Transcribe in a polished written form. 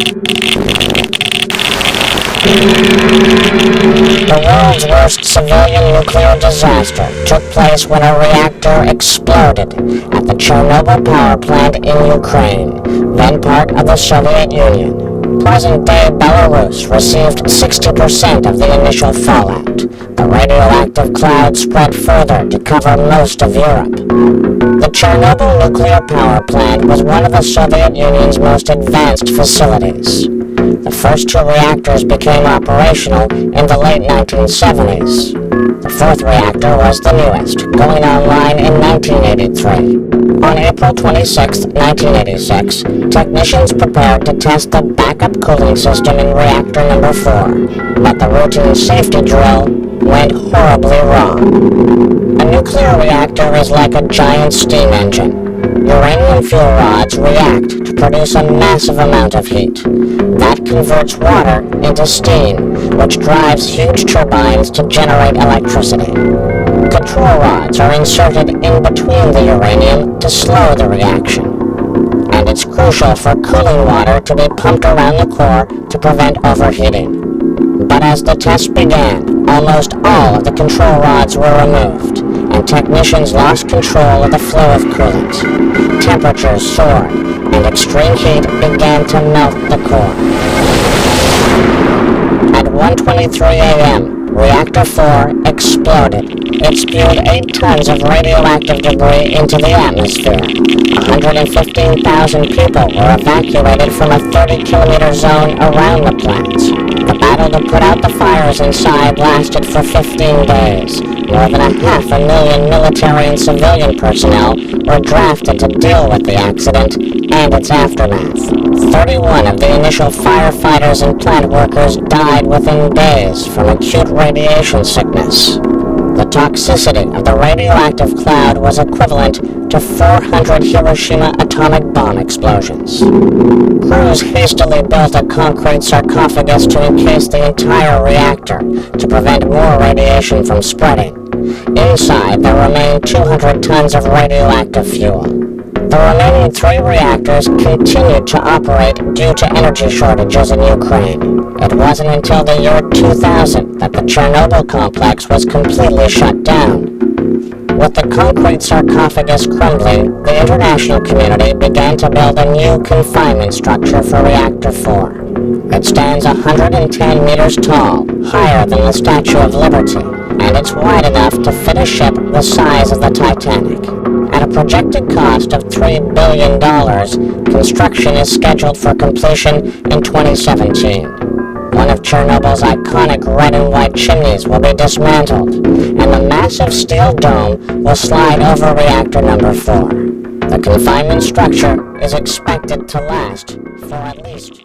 The world's worst civilian nuclear disaster took place when a reactor exploded at the Chernobyl power plant in Ukraine, then part of the Soviet Union. Present-day Belarus received 60% of the initial fallout. The radioactive cloud spread further to cover most of Europe. The Chernobyl nuclear power plant was one of the Soviet Union's most advanced facilities. The first two reactors became operational in the late 1970s. The fourth reactor was the newest, going online in 1983. On April 26, 1986, technicians prepared to test the backup cooling system in reactor number 4, but the routine safety drill went horribly wrong. A nuclear reactor is like a giant steam engine. Uranium fuel rods react to produce a massive amount of heat. That converts water into steam, which drives huge turbines to generate electricity. Control rods are inserted in between the uranium to slow the reaction. And it's crucial for cooling water to be pumped around the core to prevent overheating. But as the test began, almost all of the control rods were removed, and technicians lost control of the flow of coolant. Temperatures soared, and extreme heat began to melt the core. At 1:23 a.m., Reactor 4 exploded. It spewed 8 tons of radioactive debris into the atmosphere. 115,000 people were evacuated from a 30-kilometer zone around the plant. The battle to put out the fires inside lasted for 15 days. More than 500,000 military and civilian personnel were drafted to deal with the accident and its aftermath. 31 of the initial firefighters and plant workers died within days from acute radiation sickness. The toxicity of the radioactive cloud was equivalent to 400 Hiroshima atomic bomb explosions. Crews hastily built a concrete sarcophagus to encase the entire reactor to prevent more radiation from spreading. Inside, there remained 200 tons of radioactive fuel. The remaining 3 reactors continued to operate due to energy shortages in Ukraine. It wasn't until the year 2000 that the Chernobyl complex was completely shut down. With the concrete sarcophagus crumbling, the international community began to build a new confinement structure for Reactor 4. It stands 110 meters tall, higher than the Statue of Liberty, and it's wide enough to fit a ship the size of the Titanic. At a projected cost of $3 billion, construction is scheduled for completion in 2017. One of Chernobyl's iconic red and white chimneys will be dismantled, and the massive steel dome will slide over reactor number 4. The confinement structure is expected to last for at least